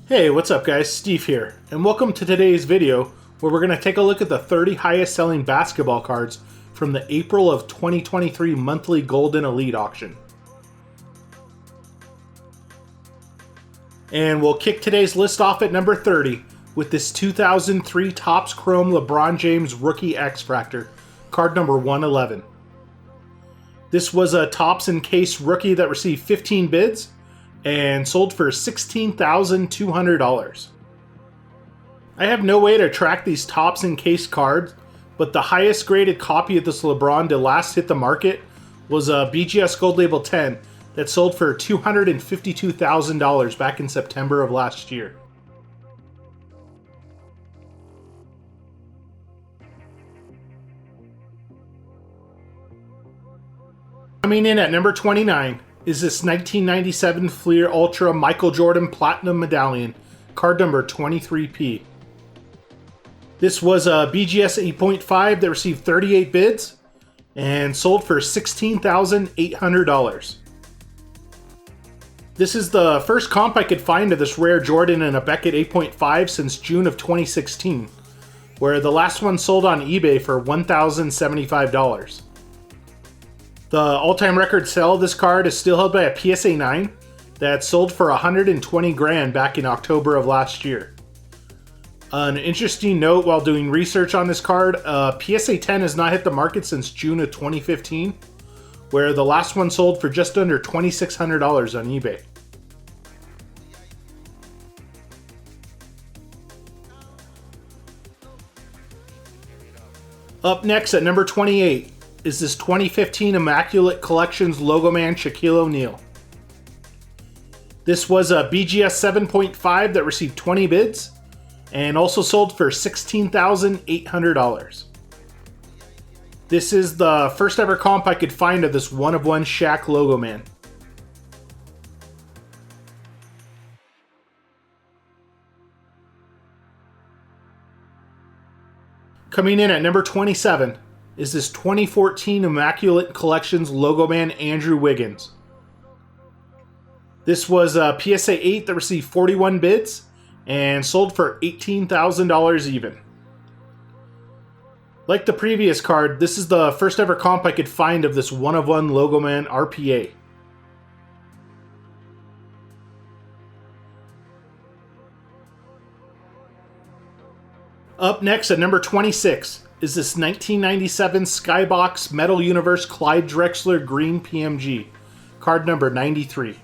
Hey, what's up guys? Steve here, and welcome to today's video where we're going to take a look at the 30 highest selling basketball cards from the April of 2023 monthly Goldin Elite auction. And we'll kick today's list off at number 30 with this 2003 Topps Chrome LeBron James Rookie X-Fractor, card number 111. This was a Topps Encased rookie that received 15 bids and sold for $16,200. I have no way to track these Topps Encased cards, but the highest graded copy of this LeBron to last hit the market was a BGS Gold Label 10 that sold for $252,000 back in September of last year. Coming in at number 29 is this 1997 Fleer Ultra Michael Jordan Platinum Medallion, card number 23P. This was a BGS 8.5 that received 38 bids and sold for $16,800. This is the first comp I could find of this rare Jordan in a Beckett 8.5 since June of 2016, where the last one sold on eBay for $1,075. The all-time record sale of this card is still held by a PSA 9 that sold for $120,000 back in October of last year. An interesting note while doing research on this card, PSA 10 has not hit the market since June of 2015, where the last one sold for just under $2,600 on eBay. Up next at number 28 is this 2015 Immaculate Collections Logoman Shaquille O'Neal. This was a BGS 7.5 that received 20 bids and also sold for $16,800. This is the first ever comp I could find of this one-of-one Shaq Logoman. Coming in at number 27 is this 2014 Immaculate Collections Logoman Andrew Wiggins. This was a PSA 8 that received 41 bids and sold for $18,000 even. Like the previous card, this is the first ever comp I could find of this one-of-one Logoman RPA. Up next at number 26 is this 1997 Skybox Metal Universe Clyde Drexler Green PMG, card number 93.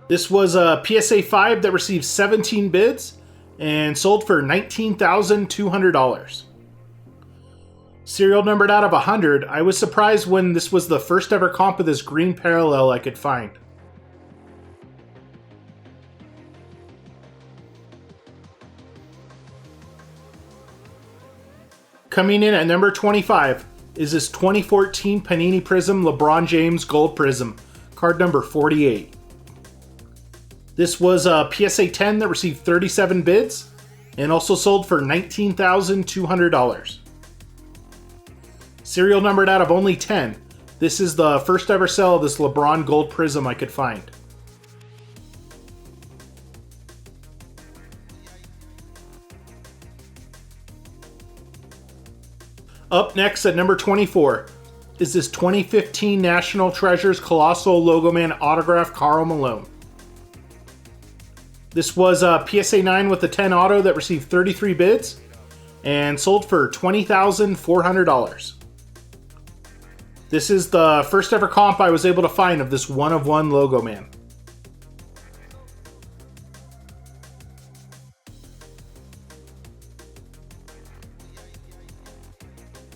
This was a PSA 5 that received 17 bids and sold for $19,200. Serial numbered out of 100, I was surprised when this was the first ever comp of this green parallel I could find. Coming in at number 25 is this 2014 Panini Prism LeBron James Gold Prism, card number 48. This was a PSA 10 that received 37 bids and also sold for $19,200. Serial numbered out of only 10, this is the first ever sale of this LeBron Gold Prism I could find. Up next at number 24 is this 2015 National Treasures Colossal Logoman Autograph Karl Malone. This was a PSA 9 with a 10 auto that received 33 bids and sold for $20,400. This is the first ever comp I was able to find of this one-of-one Logoman.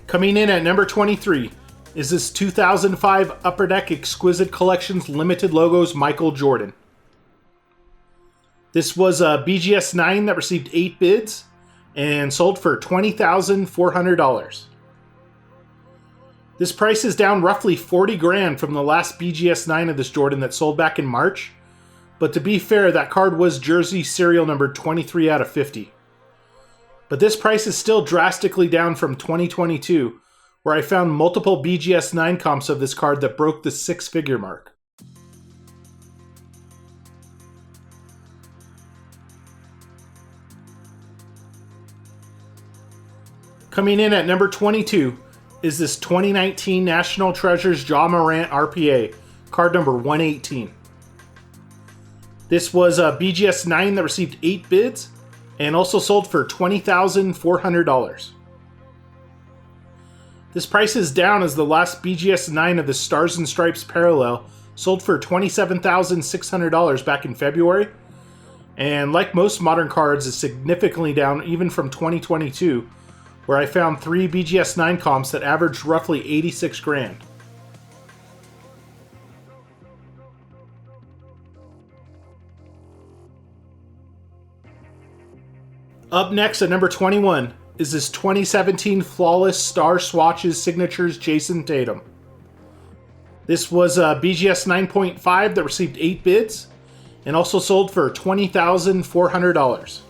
Coming in at number 23 is this 2005 Upper Deck Exquisite Collections Limited Logos Michael Jordan. This was a BGS 9 that received 8 bids and sold for $20,400. This price is down roughly $40,000 from the last BGS 9 of this Jordan that sold back in March, but to be fair, that card was jersey serial number 23 out of 50. But this price is still drastically down from 2022, where I found multiple BGS 9 comps of this card that broke the 6-figure mark. Coming in at number 22 is this 2019 National Treasures Ja Morant RPA, card number 118. This was a BGS 9 that received 8 bids and also sold for $20,400. This price is down as the last BGS 9 of the Stars and Stripes Parallel sold for $27,600 back in February, and like most modern cards is significantly down even from 2022, where I found 3 BGS 9 comps that averaged roughly 86 grand. Up next at number 21 is this 2017 Flawless Star Swatches Signatures Jason Tatum. This was a BGS 9.5 that received 8 bids and also sold for $20,400.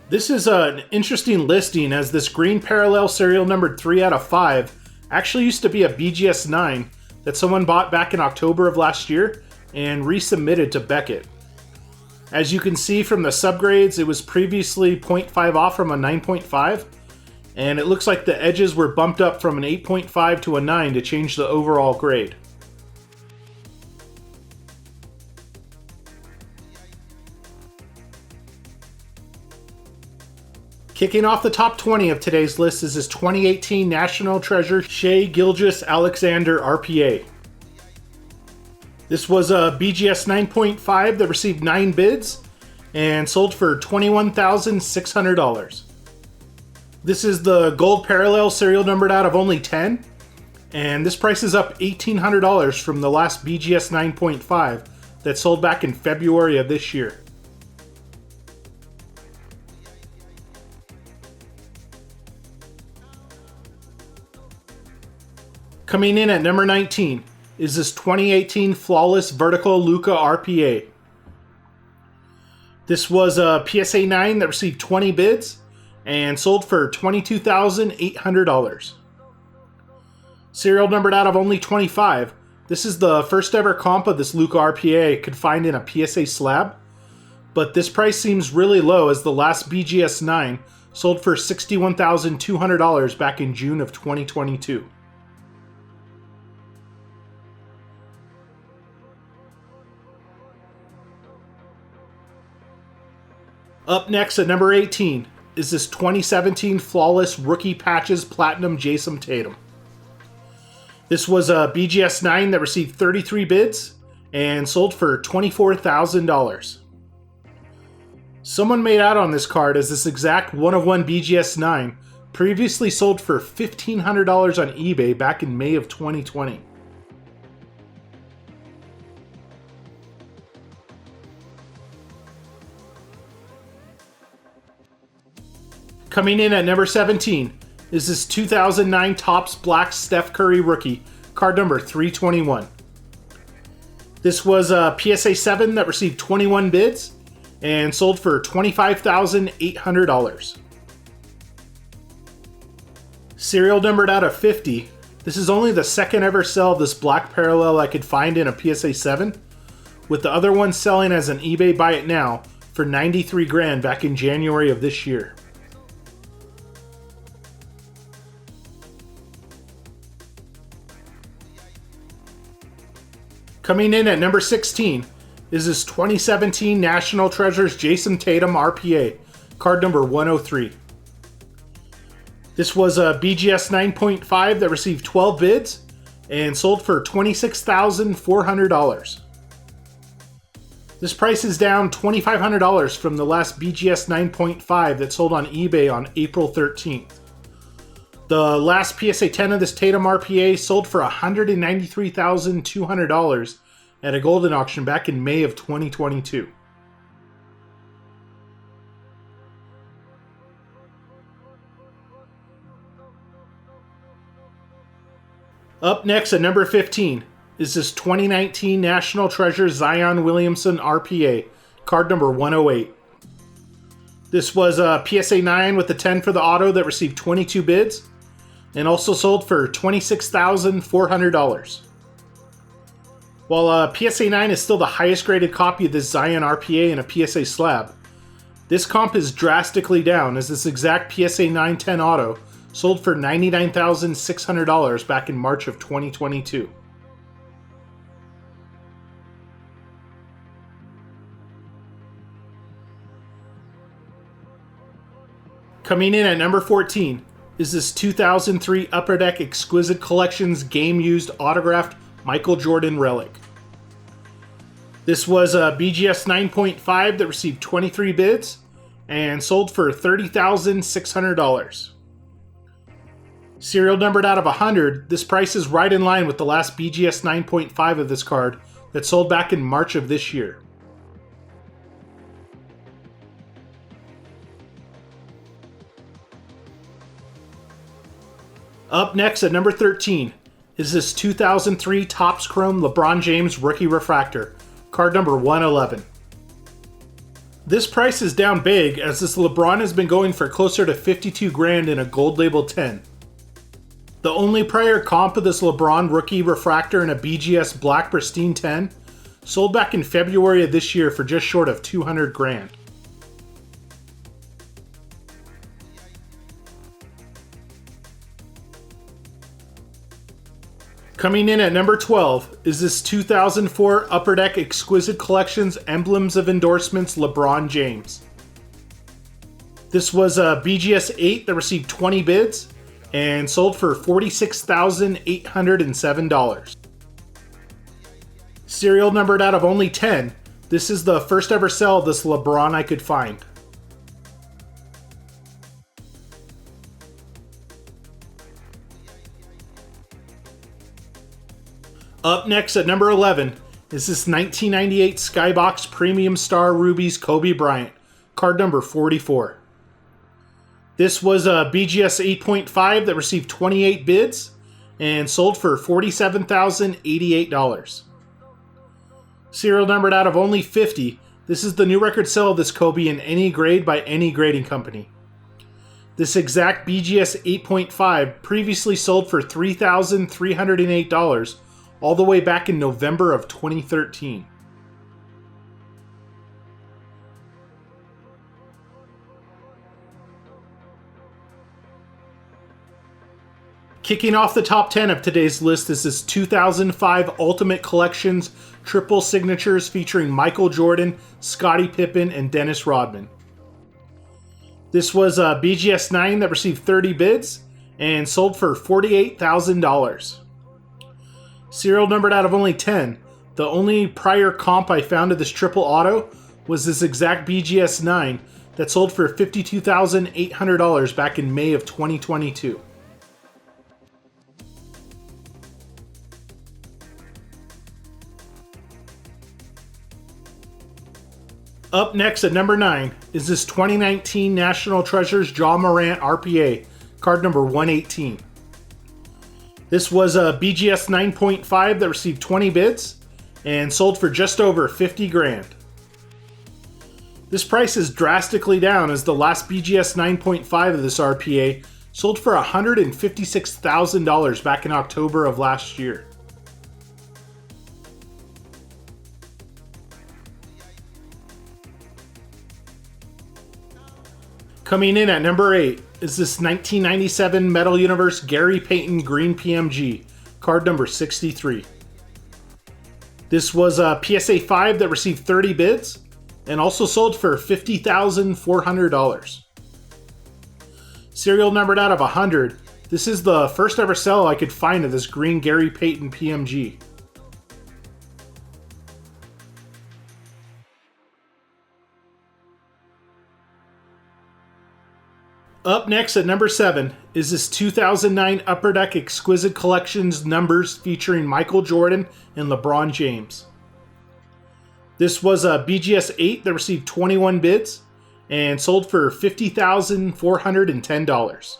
This is an interesting listing as this green parallel serial numbered 3 out of 5 actually used to be a BGS 9 that someone bought back in October of last year and resubmitted to Beckett. As you can see from the subgrades, it was previously 0.5 off from a 9.5, and it looks like the edges were bumped up from an 8.5 to a 9 to change the overall grade. Kicking off the top 20 of today's list is this 2018 National Treasure Shea Gilgeous-Alexander RPA. This was a BGS 9.5 that received 9 bids and sold for $21,600. This is the gold parallel serial numbered out of only 10, and this price is up $1,800 from the last BGS 9.5 that sold back in February of this year. Coming in at number 19 is this 2018 Flawless Vertical Luka RPA. This was a PSA 9 that received 20 bids and sold for $22,800. Serial numbered out of only 25, this is the first ever comp of this Luka RPA I could find in a PSA slab, but this price seems really low as the last BGS 9 sold for $61,200 back in June of 2022. Up next at number 18 is this 2017 Flawless Rookie Patches Platinum Jason Tatum. This was a BGS 9 that received 33 bids and sold for $24,000. Someone made out on this card as this exact one-of-one BGS 9 previously sold for $1,500 on eBay back in May of 2020. Coming in at number 17 is this 2009 Topps Black Steph Curry Rookie, card number 321. This was a PSA 7 that received 21 bids and sold for $25,800. Serial numbered out of 50, this is only the second ever sell of this black parallel I could find in a PSA 7, with the other one selling as an eBay buy it now for 93 grand back in January of this year. Coming in at number 16 is this 2017 National Treasures Jason Tatum RPA, card number 103. This was a BGS 9.5 that received 12 bids and sold for $26,400. This price is down $2,500 from the last BGS 9.5 that sold on eBay on April 13th. The last PSA 10 of this Tatum RPA sold for $193,200 at a Goldin auction back in May of 2022. Up next at number 15 is this 2019 National Treasure Zion Williamson RPA, card number 108. This was a PSA 9 with the 10 for the auto that received 22 bids and also sold for $26,400. While PSA 9 is still the highest graded copy of this Zion RPA in a PSA slab, this comp is drastically down as this exact PSA 910 auto sold for $99,600 back in March of 2022. Coming in at number 14 is this 2003 Upper Deck Exquisite Collections game-used autographed Michael Jordan relic. This was a BGS 9.5 that received 23 bids and sold for $30,600. Serial numbered out of 100, this price is right in line with the last BGS 9.5 of this card that sold back in March of this year. Up next at number 13 is this 2003 Topps Chrome LeBron James Rookie Refractor, card number 111. This price is down big as this LeBron has been going for closer to 52 grand in a gold label 10. The only prior comp of this LeBron Rookie Refractor in a BGS Black Pristine 10 sold back in February of this year for just short of 200 grand. Coming in at number 12 is this 2004 Upper Deck Exquisite Collections Emblems of Endorsements LeBron James. This was a BGS 8 that received 20 bids and sold for $46,807. Serial numbered out of only 10, this is the first ever sell of this LeBron I could find. Up next at number 11 is this 1998 Skybox Premium Star Rubies Kobe Bryant, card number 44. This was a BGS 8.5 that received 28 bids and sold for $47,088. Serial numbered out of only 50, this is the new record sale of this Kobe in any grade by any grading company. This exact BGS 8.5 previously sold for $3,308 all the way back in November of 2013. Kicking off the top 10 of today's list is this 2005 Ultimate Collections Triple Signatures featuring Michael Jordan, Scottie Pippen, and Dennis Rodman. This was a BGS 9 that received 30 bids and sold for $48,000. Serial numbered out of only 10, the only prior comp I found of this triple auto was this exact BGS 9 that sold for $52,800 back in May of 2022. Up next at number 9 is this 2019 National Treasures Ja Morant RPA, card number 118. This was a BGS 9.5 that received 20 bids and sold for just over 50 grand. This price is drastically down as the last BGS 9.5 of this RPA sold for $156,000 back in October of last year. Coming in at number 8 is this 1997 Metal Universe Gary Payton Green PMG, card number 63. This was a PSA 5 that received 30 bids and also sold for $50,400. Serial numbered out of 100, this is the first ever sell I could find of this green Gary Payton PMG. Up next at number 7 is this 2009 Upper Deck Exquisite Collections numbers featuring Michael Jordan and LeBron James. This was a BGS 8 that received 21 bids and sold for $50,410.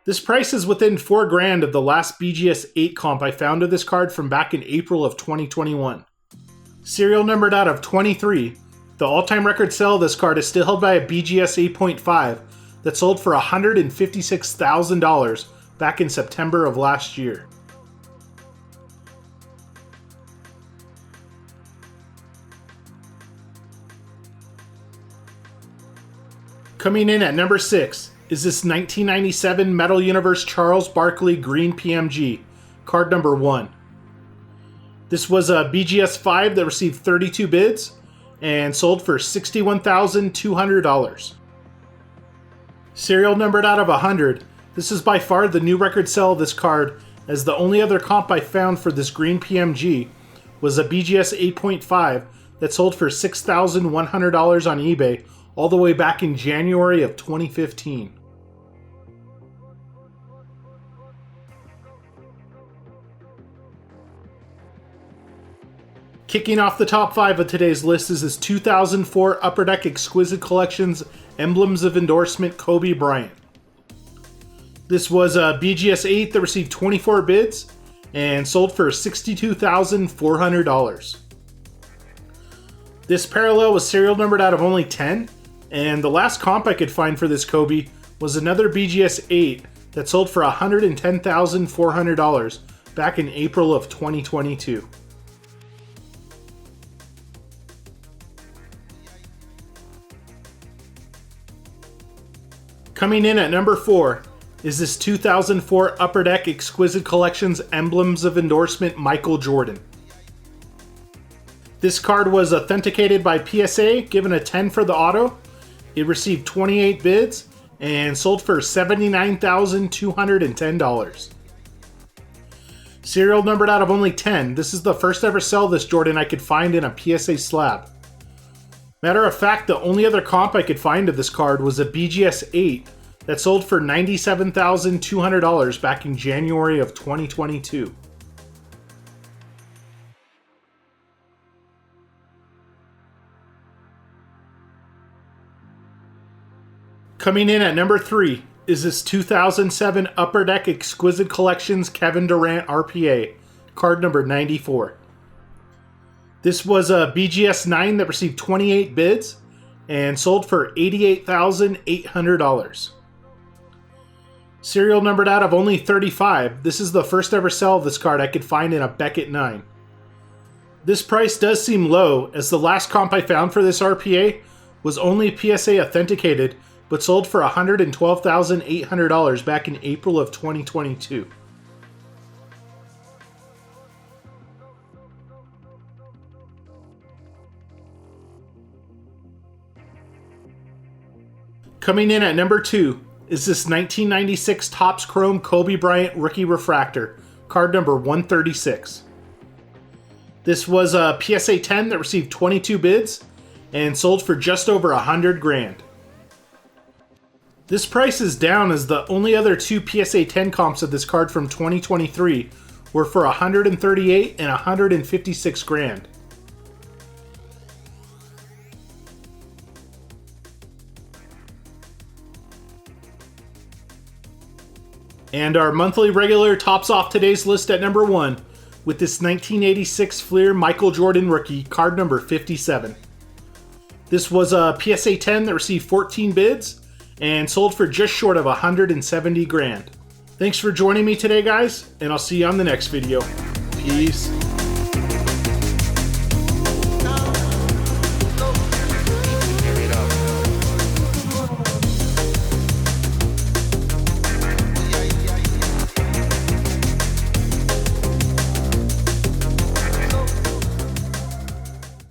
This price is within 4 grand of the last BGS 8 comp I found of this card from back in April of 2021. Serial numbered out of 23, the all-time record sale of this card is still held by a BGS 8.5 that sold for $156,000 back in September of last year. Coming in at number 6 is this 1997 Metal Universe Charles Barkley Green PMG, card number 1. This was a BGS 5 that received 32 bids and sold for $61,200. Serial numbered out of 100, this is by far the new record sell of this card, as the only other comp I found for this green PMG was a BGS 8.5 that sold for $6,100 on eBay all the way back in January of 2015. Kicking off the top 5 of today's list is this 2004 Upper Deck Exquisite Collections Emblems of Endorsement Kobe Bryant. This was a BGS 8 that received 24 bids and sold for $62,400. This parallel was serial numbered out of only 10, and the last comp I could find for this Kobe was another BGS 8 that sold for $110,400 back in April of 2022. Coming in at number 4 is this 2004 Upper Deck Exquisite Collections Emblems of Endorsement Michael Jordan. This card was authenticated by PSA, given a 10 for the auto. It received 28 bids and sold for $79,210. Serial numbered out of only 10, this is the first ever sell of this Jordan I could find in a PSA slab. Matter of fact, the only other comp I could find of this card was a BGS 8 that sold for $97,200 back in January of 2022. Coming in at number 3 is this 2007 Upper Deck Exquisite Collections Kevin Durant RPA, card number 94. This was a BGS 9 that received 28 bids and sold for $88,800. Serial numbered out of only 35, this is the first ever sell of this card I could find in a Beckett 9. This price does seem low, as the last comp I found for this RPA was only PSA authenticated, but sold for $112,800 back in April of 2022. Coming in at number 2 is this 1996 Topps Chrome Kobe Bryant Rookie Refractor, card number 136. This was a PSA 10 that received 22 bids and sold for just over $100,000. This price is down, as the only other 2 PSA 10 comps of this card from 2023 were for $138,000 and $156,000. And our monthly regular tops off today's list at number 1 with this 1986 Fleer Michael Jordan Rookie, card number 57. This was a PSA 10 that received 14 bids and sold for just short of $170,000. Thanks for joining me today, guys, and I'll see you on the next video. Peace.